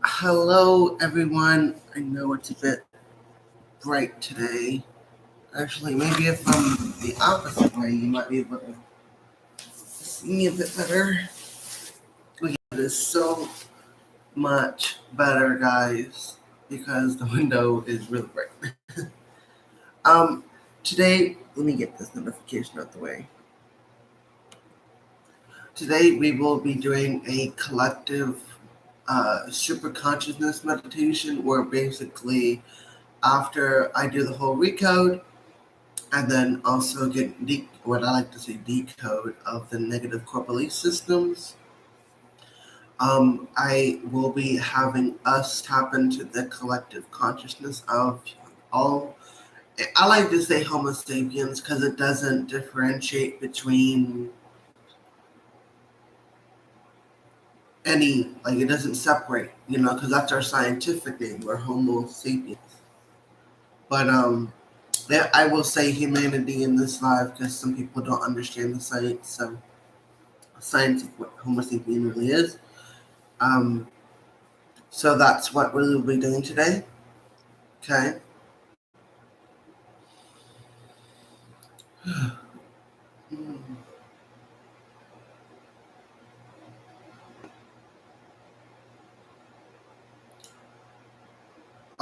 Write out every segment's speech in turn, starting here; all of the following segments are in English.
Hello, everyone. I know it's a bit bright today. Actually, maybe if I'm the opposite way, you might be able to see me a bit better. It is so much better, guys, because the window is really bright. um, Today, let me get this notification out the way. Today, we will be doing a collective superconsciousness meditation where basically, after I do the whole recode, and then also get what I like to say decode of the negative core belief systems. I will be having us tap into the collective consciousness of all. I like to say Homo sapiens because it doesn't differentiate between it doesn't separate, because that's our scientific name. We're Homo sapiens. But yeah, I will say humanity in this live because some people don't understand the science. So science of what Homo sapien really is. Um, so that's what we will be doing today. Okay.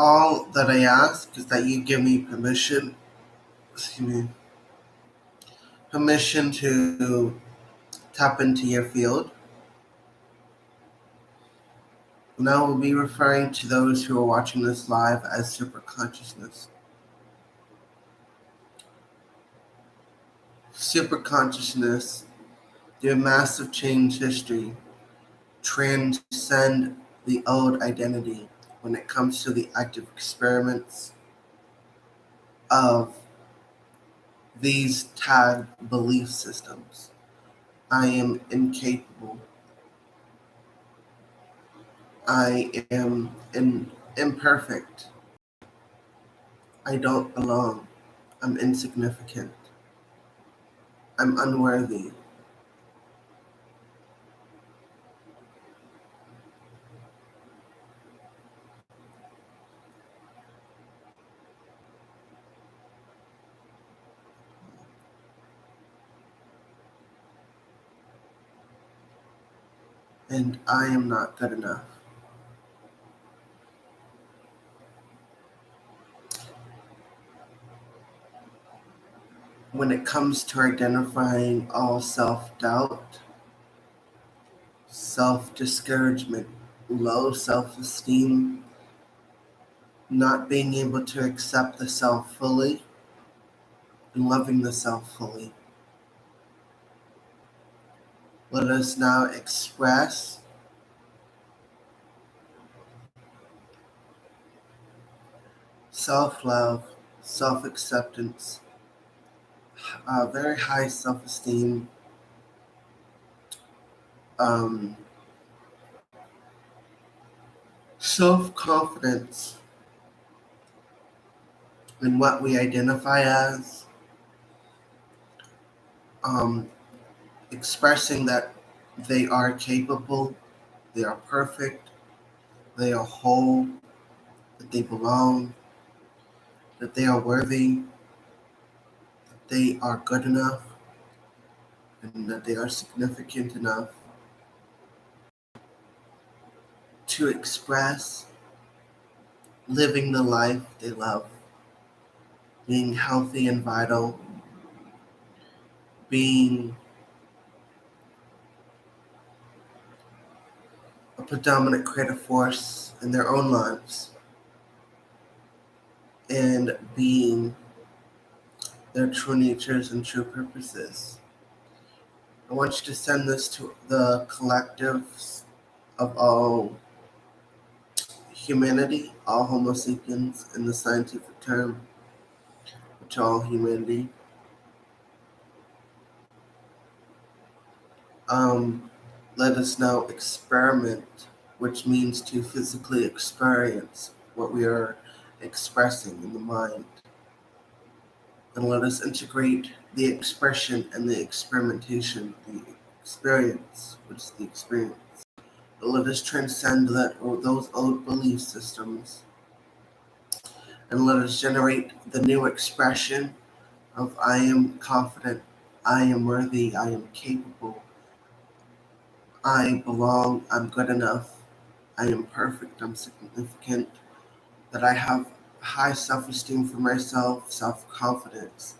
All that I ask is that you give me permission to tap into your field. Now we'll be referring to those who are watching this live as superconsciousness. Superconsciousness, their massive change history, transcend the old identity when it comes to the active experiments of these tagged belief systems. I am incapable. I am imperfect. I don't belong. I'm insignificant. I'm unworthy. And I am not good enough. When it comes to identifying all self-doubt, self-discouragement, low self-esteem, not being able to accept the self fully, and loving the self fully, let us now express self-love, self-acceptance, very high self-esteem, um, self-confidence in what we identify as, um, expressing that they are capable, they are perfect, they are whole, that they belong, that they are worthy, that they are good enough, and that they are significant enough to express living the life they love, being healthy and vital, being a predominant creative force in their own lives, and being their true natures and true purposes. I want you to send this to the collectives of all humanity, all Homo sapiens in the scientific term, which all humanity. Let us now experiment, which means to physically experience what we are expressing in the mind. And let us integrate the expression and the experimentation, the experience, which is the experience, Let us transcend those old belief systems, and let us generate the new expression of I am confident, I am worthy, I am capable, I belong, I'm good enough, I am perfect, I'm significant, that I have high self-esteem for myself, self-confidence,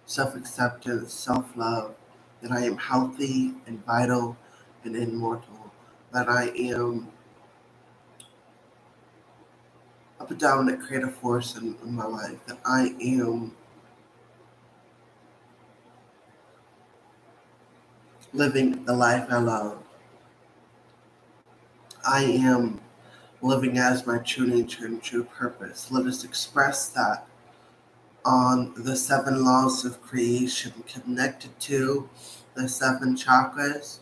self-acceptance, self-love, that I am healthy and vital and immortal, that I am a predominant creative force in my life, that I am living the life I love. I am living as my true nature and true purpose. Let us express that on the 7 laws of creation connected to the 7 chakras,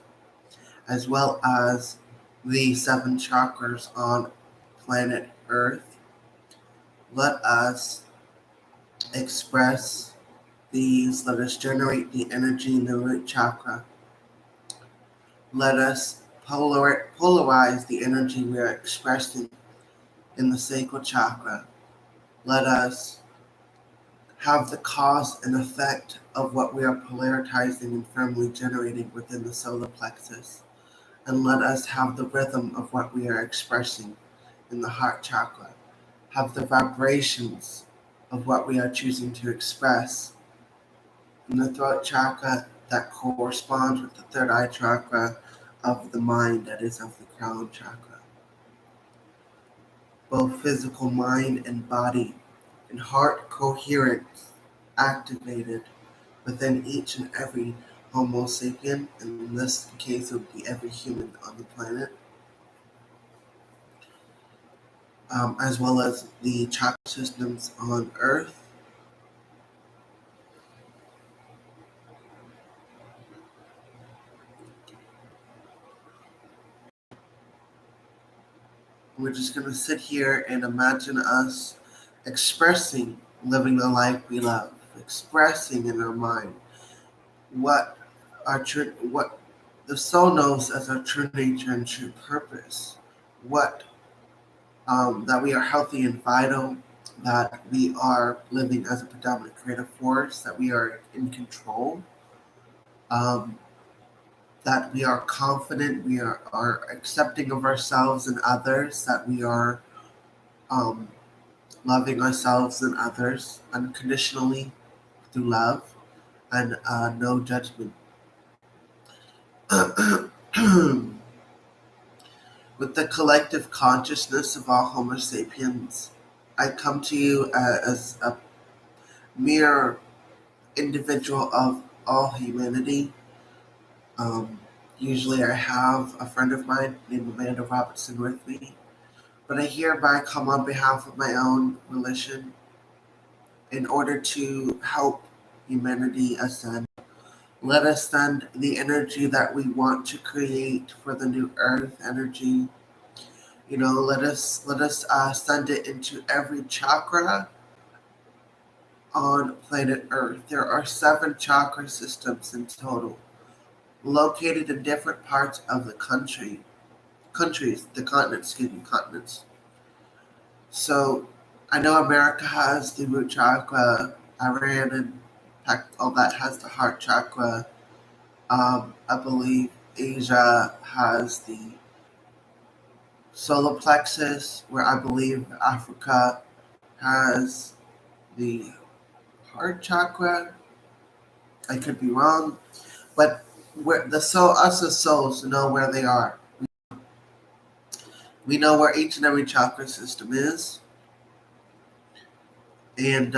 as well as the 7 chakras on planet Earth. Let us express these. Let us generate the energy in the root chakra. Let us polarize the energy we are expressing in the sacral chakra. Let us have the cause and effect of what we are polarizing and firmly generating within the solar plexus. And let us have the rhythm of what we are expressing in the heart chakra. Have the vibrations of what we are choosing to express in the throat chakra that corresponds with the third eye chakra of the mind, that is of the crown chakra. Both physical mind and body and heart coherence activated within each and every Homo sapien, and in this case it would be every human on the planet, as well as the chakra systems on Earth. We're just going to sit here and imagine us expressing living the life we love, expressing in our mind what what the soul knows as our true nature and true purpose, what that we are healthy and vital, that we are living as a predominant creative force, that we are in control, um, that we are confident, we are accepting of ourselves and others, that we are um, loving ourselves and others unconditionally through love and no judgment. With the collective consciousness of all Homo sapiens, I come to you as a mere individual of all humanity. Um, Usually, I have a friend of mine named Amanda Robertson with me, but I hereby come on behalf of my own volition in order to help humanity ascend. Let us send the energy that we want to create for the new Earth energy. Let us send it into every chakra on planet Earth. There are 7 chakra systems in total, located in different parts of the continents. So I know America has the root chakra, Iran and all that has the heart chakra. I believe Asia has the solar plexus, where I believe Africa has the heart chakra. I could be wrong, but where the soul, us as souls, know where they are. We know where each and every chakra system is, and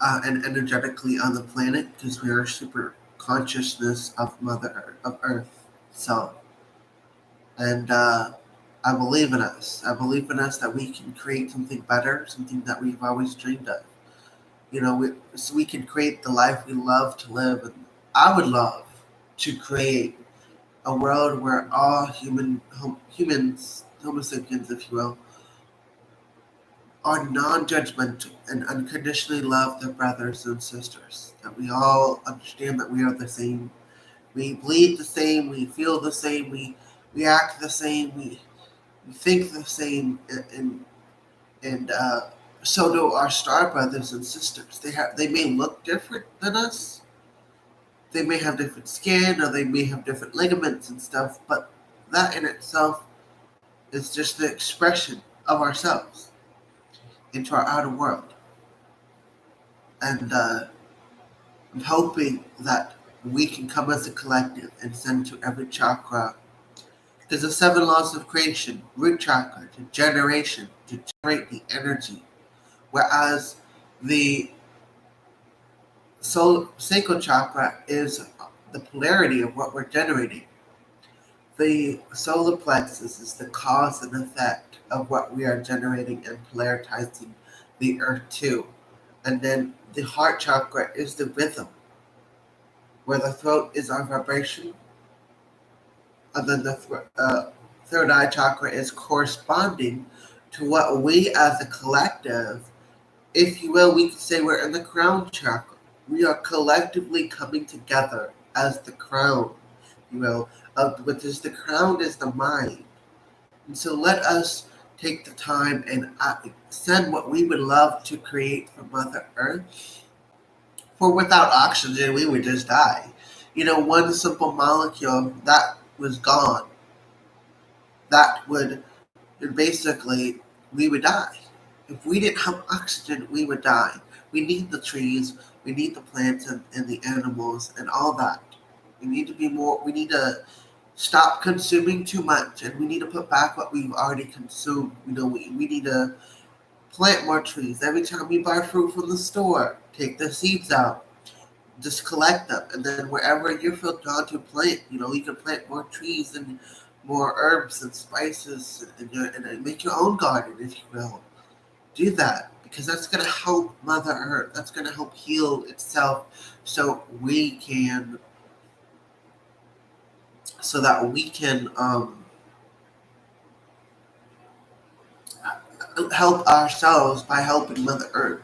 energetically on the planet, because we are super consciousness of of Earth. So, and I believe in us. I believe in us that we can create something better, something that we've always dreamed of. So we can create the life we love to live. And I would love to create a world where all humans, Homo sapiens, if you will, are non-judgmental and unconditionally love their brothers and sisters. That we all understand that we are the same. We bleed the same. We feel the same. We we act the same, we think the same, and so do our star brothers and sisters. They may look different than us. They may have different skin, or they may have different ligaments and stuff. But that in itself is just the expression of ourselves into our outer world. And I'm hoping that we can come as a collective and send to every chakra. There's the 7 laws of creation, root chakra, to generation, to generate the energy. Whereas the sacral chakra is the polarity of what we're generating. The solar plexus is the cause and effect of what we are generating and polarizing the earth to. And then the heart chakra is the rhythm, where the throat is our vibration. And then the third eye chakra is corresponding to what we as a collective, if you will, we could say we're in the crown chakra. We are collectively coming together as the crown, if you will, which is the crown is the mind. And so let us take the time and send what we would love to create for Mother Earth. For without oxygen, we would just die. One simple molecule that was gone, that would basically, we would die. If we didn't have oxygen, we would die. We need the trees, we need the plants and the animals and all that. We need to stop consuming too much, and we need to put back what we've already consumed. We need to plant more trees. Every time you buy fruit from the store, take the seeds out, just collect them, and then wherever you feel drawn to plant, you can plant more trees and more herbs and spices, and make your own garden, if you will. Do that, because that's going to help Mother Earth. That's going to help heal itself, so that we can help ourselves by helping Mother Earth.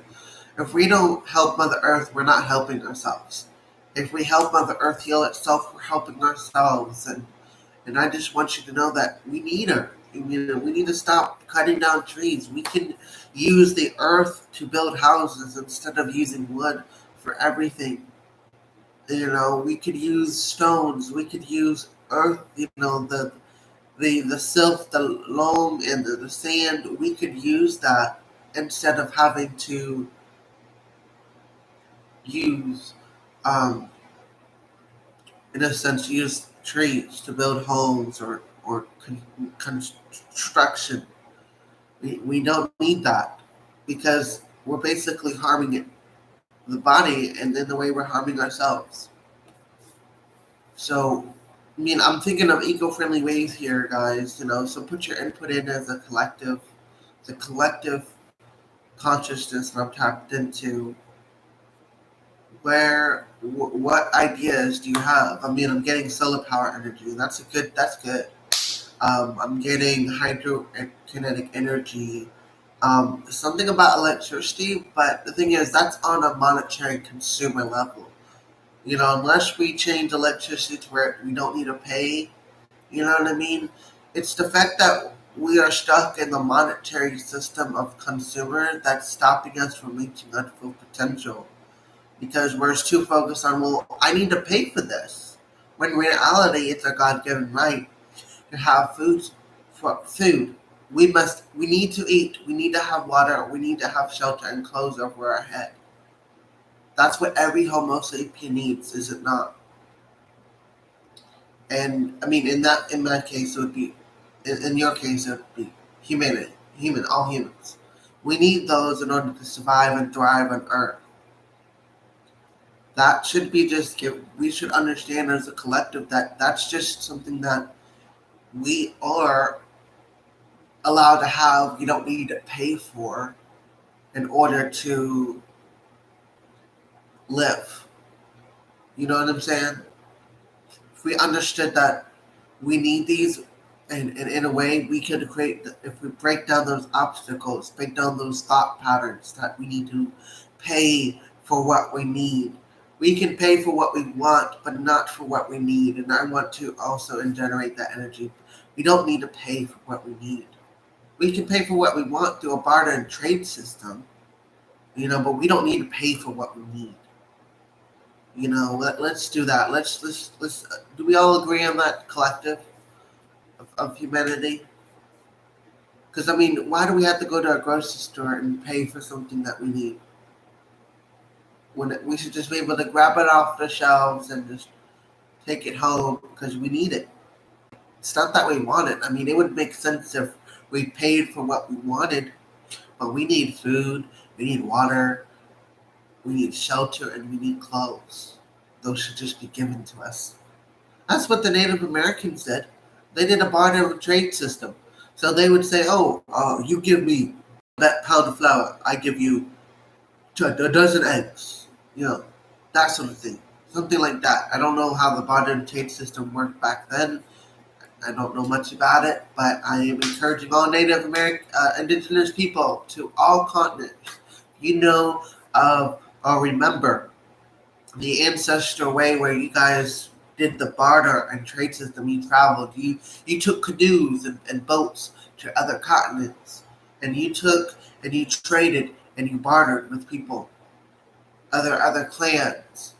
If we don't help Mother Earth, we're not helping ourselves. If we help Mother Earth heal itself, we're helping ourselves. And I just want you to know that we need her. We need to stop cutting down trees. We can use the earth to build houses instead of using wood for everything. We could use stones. We could use earth. The silt, the loam, and the sand. We could use that instead of having to use, in a sense, use trees to build homes or construction. We don't need that, because we're basically harming it, the body, and in the way we're harming ourselves. So, I'm thinking of eco-friendly ways here, guys. So put your input in as a collective, the collective consciousness that I'm tapped into. What ideas do you have? I'm getting solar power energy. That's good. I'm getting hydrokinetic energy. Something about electricity, but the thing is, that's on a monetary consumer level. Unless we change electricity to where we don't need to pay, you know what I mean? It's the fact that we are stuck in the monetary system of consumer that's stopping us from reaching our full potential. Because we're too focused on, well, I need to pay for this. When in reality, it's a God-given right to have food. We need to eat. We need to have water. We need to have shelter and clothes over our head. That's what every Homo sapien needs, is it not? And in my case, it would be, in your case, it would be all humans. We need those in order to survive and thrive on Earth. That should be we should understand as a collective that that's just something that we are allowed to have. You don't need to pay for in order to live. You know what I'm saying? If we understood that we need these, and in a way we could create, if we break down those obstacles, break down those thought patterns that we need to pay for what we need. We can pay for what we want, but not for what we need. And I want to also generate that energy We don't need to pay for what we need. We can pay for what we want through a barter and trade system, but we don't need to pay for what we need. Let's do that. Let's. Do we all agree on that collective of humanity? Because why do we have to go to a grocery store and pay for something that we need when we should just be able to grab it off the shelves and just take it home because we need it? It's not that we want it. It would make sense if we paid for what we wanted, but we need food, we need water, we need shelter, and we need clothes. Those should just be given to us. That's what the Native Americans did. They did a barter trade system. So they would say, you give me that pound of flour, I give you a dozen eggs. That sort of thing. Something like that. I don't know how the barter trade system worked back then. I don't know much about it, but I am encouraging all Native American, indigenous people to all continents, or remember the ancestral way where you guys did the barter and trade system. You traveled. You took canoes and boats to other continents, and you traded and you bartered with people, other clans.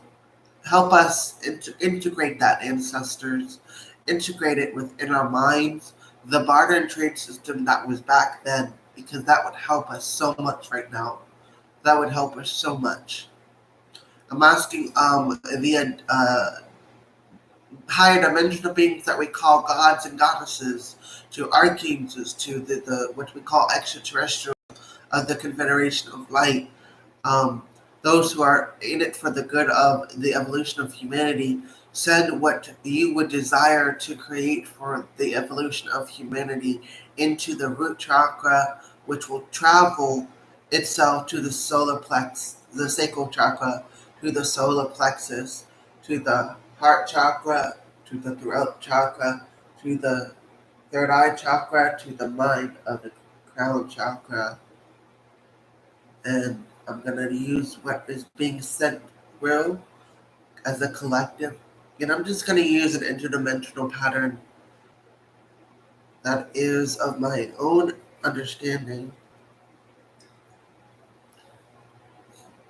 Help us integrate that, ancestors. Integrate it within our minds, the barter and trade system that was back then, because that would help us so much right now. That would help us so much. I'm asking the higher dimensional beings that we call gods and goddesses, to archangels, to the what we call extraterrestrial of the Confederation of Light, those who are in it for the good of the evolution of humanity. Send what you would desire to create for the evolution of humanity into the root chakra, which will travel itself to the solar plex, the sacral chakra, to the solar plexus, to the heart chakra, to the throat chakra, to the third eye chakra, to the mind of the crown chakra. And I'm going to use what is being sent through as a collective. And I'm just going to use an interdimensional pattern that is of my own understanding.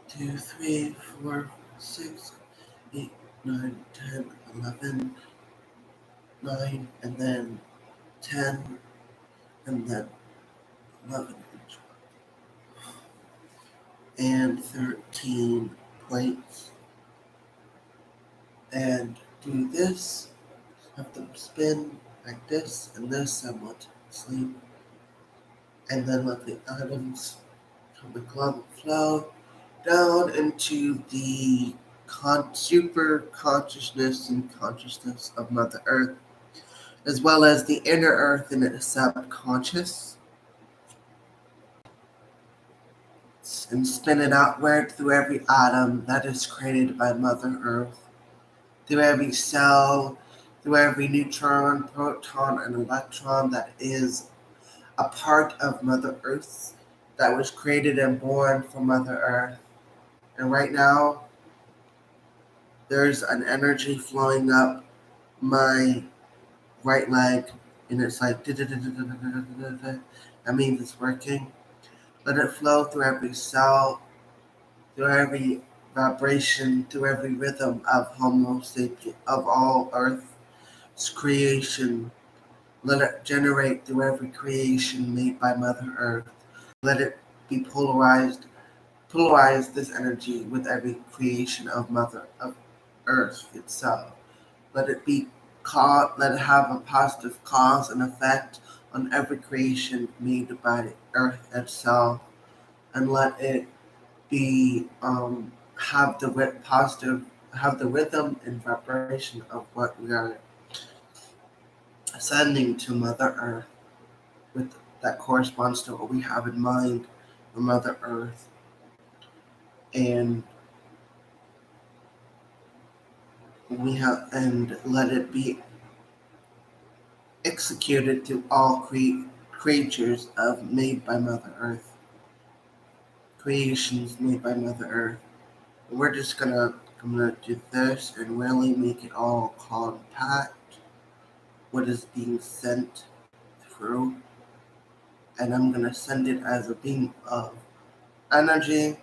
2, 3, 4, 6, 8, 9, 10, 11, 9, and then 10, and then 11, and 13 points. And do this, have them spin like this and this simultaneously, and then let the atoms from the global flow down into the super consciousness and consciousness of Mother Earth, as well as the inner Earth and its subconscious, and spin it outward through every atom that is created by Mother Earth, through every cell, through every neutron, proton, and electron that is a part of Mother Earth, that was created and born from Mother Earth. And right now, there's an energy flowing up my right leg, and it's like, that means it's working. Let it flow through every cell, through every vibration, through every rhythm of Homo sapien, of all Earth's creation. Let it generate through every creation made by Mother Earth. Let it be polarized this energy with every creation of Mother of Earth itself. Let it have a positive cause and effect on every creation made by Earth itself, and let it be have the rhythm and vibration of what we are sending to Mother Earth, with that corresponds to what we have in mind for Mother Earth. And let it be executed to all creatures made by Mother Earth, creations made by Mother Earth. And we're just gonna do this and really make it all compact. what is being sent through, and I'm going to send it as a beam of energy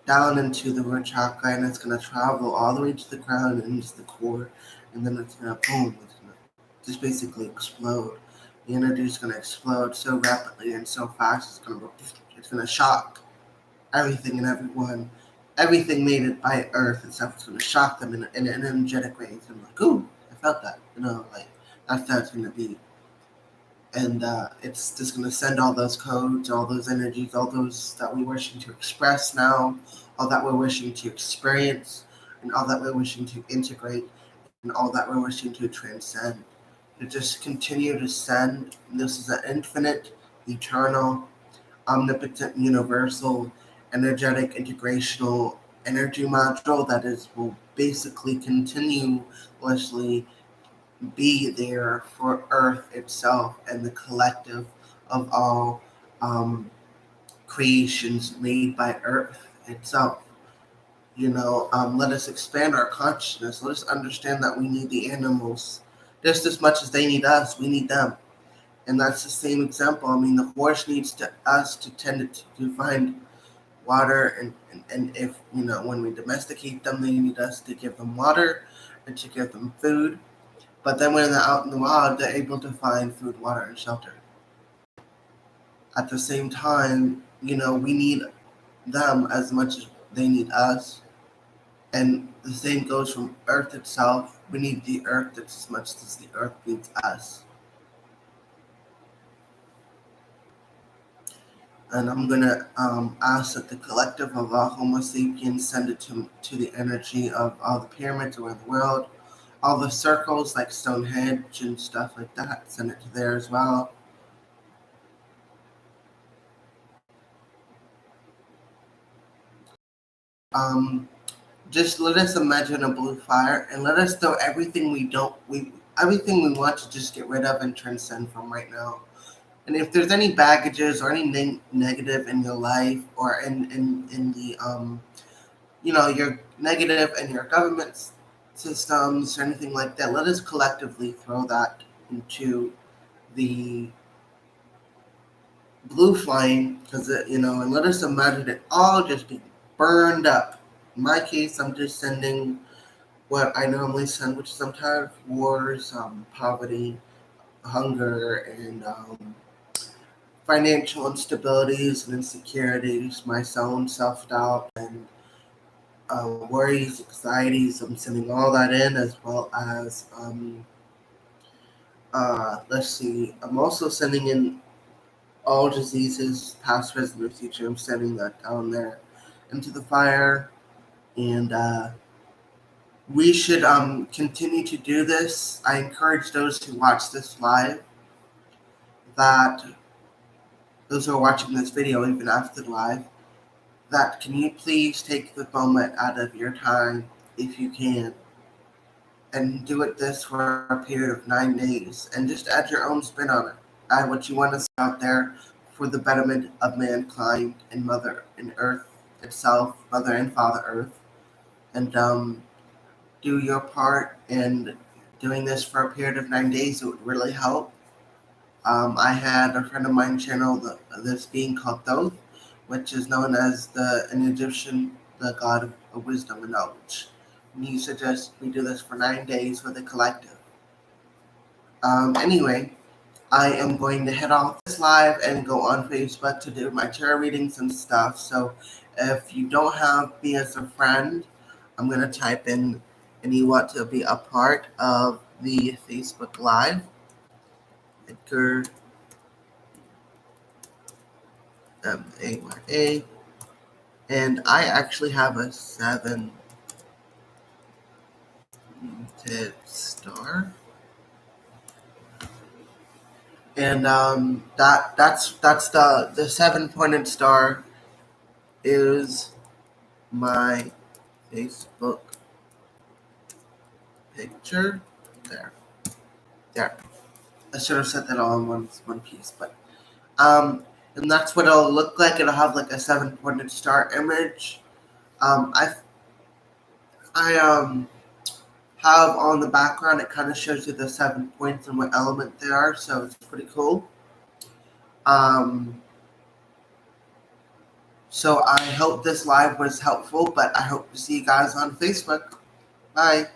down into the root chakra, and it's going to travel all the way to the ground and into the core, and then it's going to boom, it's going to just basically explode. The energy is going to explode so rapidly and so fast, it's going to shock everything and everyone. Everything made it by Earth itself. It's going to shock them in an energetic way. It's going to be like, ooh, I felt that. Like that's how it's going to be. And it's just going to send all those codes, all those energies, all those that we're wishing to express now, all that we're wishing to experience, and all that we're wishing to integrate, and all that we're wishing to transcend. To just continue to send. This is an infinite, eternal, omnipotent, universal, energetic, integrational energy module that will basically continuously be there for Earth itself and the collective of all creations made by Earth itself. Let us expand our consciousness. Let us understand that we need the animals just as much as they need us. We need them. And that's the same example. I mean, the horse needs us to tend to find water, and if, when we domesticate them, they need us to give them water and to give them food. But then when they're out in the wild, they're able to find food, water, and shelter. At the same time, we need them as much as they need us. And the same goes from Earth itself. We need the Earth as much as the Earth needs us. And I'm going to ask that the collective of all Homo sapiens send it to the energy of all the pyramids around the world, all the circles like Stonehenge and stuff like that, send it to there as well. Just let us imagine a blue fire, and let us throw everything everything we want to just get rid of and transcend from right now. And if there's any baggages or any negative in your life, or in the your negative in your government systems or anything like that, let us collectively throw that into the blue flame, because and let us imagine it all just be burned up. In my case, I'm just sending what I normally send, which is I'm tired of wars, poverty, hunger, and financial instabilities and insecurities, my own self-doubt, and worries, anxieties. I'm sending all that in, as well as, let's see, I'm also sending in all diseases, past, present, and future. I'm sending that down there into the fire. And we should continue to do this. I encourage those who watch this live, that those who are watching this video even after the live, that can you please take the moment out of your time, if you can, and do it this for a period of 9 days, and just add your own spin on it. Add what you want to see out there for the betterment of mankind and Mother and Earth itself, Mother and Father Earth, and do your part. And doing this for a period of 9 days, it would really help. I had a friend of mine channel this being called Thoth, which is known as in Egyptian, the god of wisdom and knowledge. And he suggests we do this for 9 days with a collective. Anyway, I am going to head off this live and go on Facebook to do my tarot readings and stuff. So if you don't have me as a friend, I'm going to type in and you want to be a part of the Facebook Live. Edgar MAYA. And I actually have a 7 star. And that's the 7-pointed star is my Facebook picture. There. I should have said that all in one piece, but and that's what it'll look like. It'll have like a 7-pointed star image. I have on the background, it kind of shows you the 7 points and what element they are, so it's pretty cool. So I hope this live was helpful, but I hope to see you guys on Facebook. Bye.